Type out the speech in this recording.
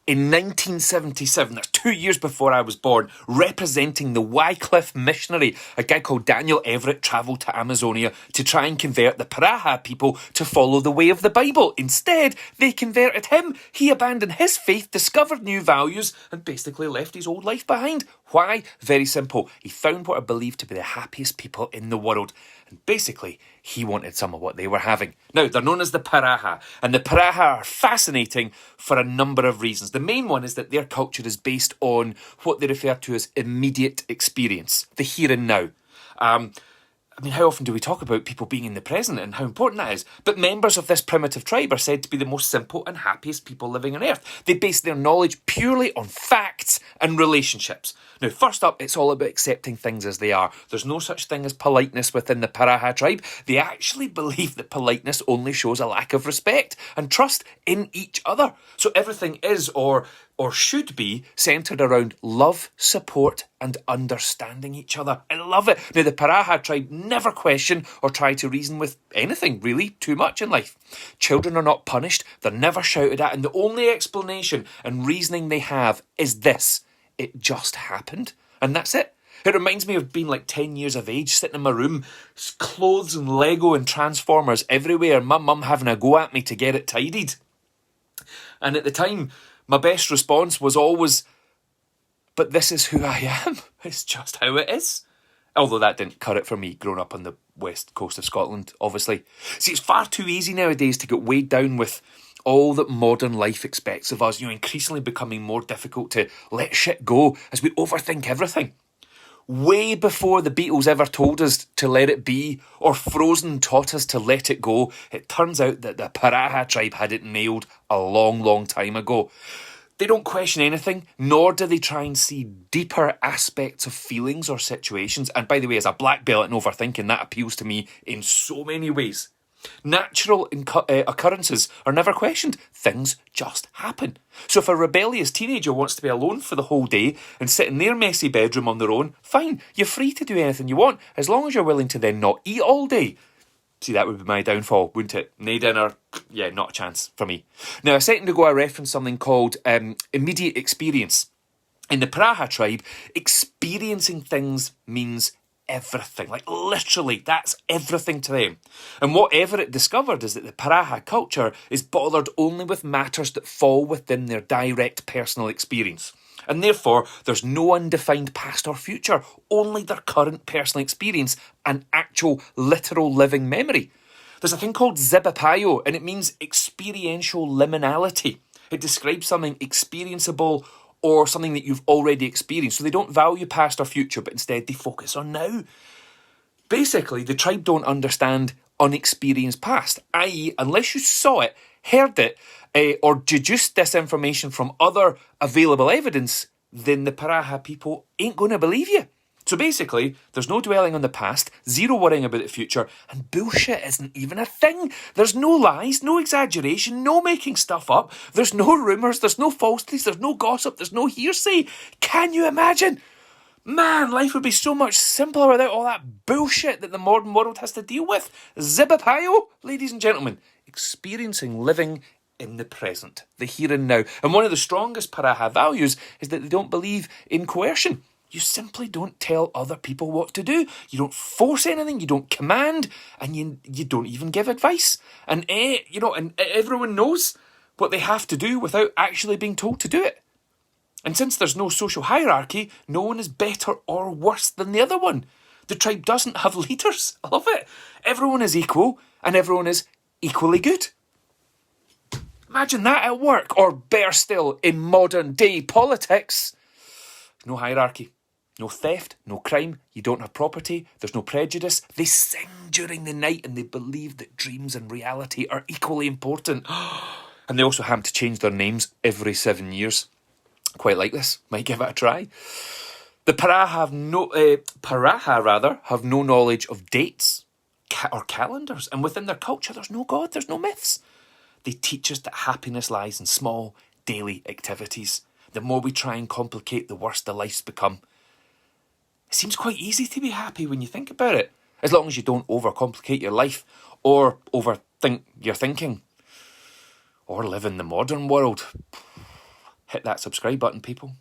In 1977, that's 2 years before I was born, representing the Wycliffe missionary, a guy called Daniel Everett travelled to Amazonia to try and convert the Paraha people to follow the way of the Bible. Instead, they converted him. He abandoned his faith, discovered new values, and basically left his old life behind. Why? Very simple. He found what I believe to be the happiest people in the world. And basically, he wanted some of what they were having. Now, they're known as the Paraha, and the Paraha are fascinating for a number of reasons. The main one is that their culture is based on what they refer to as immediate experience, the here and now. How often do we talk about people being in the present and how important that is? But members of this primitive tribe are said to be the most simple and happiest people living on earth. They base their knowledge purely on facts and relationships. Now, first up, it's all about accepting things as they are. There's no such thing as politeness within the Paraha tribe. They actually believe that politeness only shows a lack of respect and trust in each other. So everything is or should be centred around love, support and understanding each other. I love it. Now, the Paraha tribe never question or try to reason with anything, really, too much in life. Children are not punished. They're never shouted at. And the only explanation and reasoning they have is this. It just happened. And that's it. It reminds me of being like 10 years of age, sitting in my room, clothes and Lego and Transformers everywhere, my mum having a go at me to get it tidied. And at the time, my best response was always, but this is who I am. It's just how it is. Although that didn't cut it for me, growing up on the west coast of Scotland, obviously. See, it's far too easy nowadays to get weighed down with all that modern life expects of us, increasingly becoming more difficult to let shit go as we overthink everything. Way before the Beatles ever told us to let it be, or Frozen taught us to let it go, it turns out that the Paraha tribe had it nailed a long, long time ago. They don't question anything, nor do they try and see deeper aspects of feelings or situations. And by the way, as a black belt in overthinking, that appeals to me in so many ways. Natural occurrences are never questioned. Things just happen. So if a rebellious teenager wants to be alone for the whole day and sit in their messy bedroom on their own, fine, you're free to do anything you want, as long as you're willing to then not eat all day. See, that would be my downfall, wouldn't it? No dinner, yeah, not a chance for me. Now, a second ago I referenced something called immediate experience. In the Paraha tribe, experiencing things means everything. Like, literally, that's everything to them. And what Everett discovered is that the Paraha culture is bothered only with matters that fall within their direct personal experience. And therefore, there's no undefined past or future, only their current personal experience and actual literal living memory. There's a thing called zibapayo, and it means experiential liminality. It describes something experienceable or something that you've already experienced. So they don't value past or future, but instead they focus on now. Basically, the tribe don't understand unexperienced past, i.e., unless you saw it, heard it, or deduced this information from other available evidence, then the Paraha people ain't going to believe you. So basically, there's no dwelling on the past, zero worrying about the future, and bullshit isn't even a thing. There's no lies, no exaggeration, no making stuff up, there's no rumours, there's no falsities, there's no gossip, there's no hearsay. Can you imagine? Man, life would be so much simpler without all that bullshit that the modern world has to deal with. Zibapayo, ladies and gentlemen, experiencing living in the present, the here and now. And one of the strongest Paraha values is that they don't believe in coercion. You simply don't tell other people what to do. You don't force anything, you don't command, and you don't even give advice. And everyone knows what they have to do without actually being told to do it. And since there's no social hierarchy, no one is better or worse than the other one. The tribe doesn't have leaders. I love it. Everyone is equal, and everyone is equally good. Imagine that at work, or better still, in modern day politics. No hierarchy. No theft, no crime, you don't have property, there's no prejudice. They sing during the night and they believe that dreams and reality are equally important. And they also happen to change their names every 7 years. Quite like this, might give it a try. The Paraha have no knowledge of dates or calendars. And within their culture, there's no God, there's no myths. They teach us that happiness lies in small, daily activities. The more we try and complicate, the worse the lives become. It seems quite easy to be happy when you think about it, as long as you don't overcomplicate your life or overthink your thinking or live in the modern world. hit that subscribe button, people.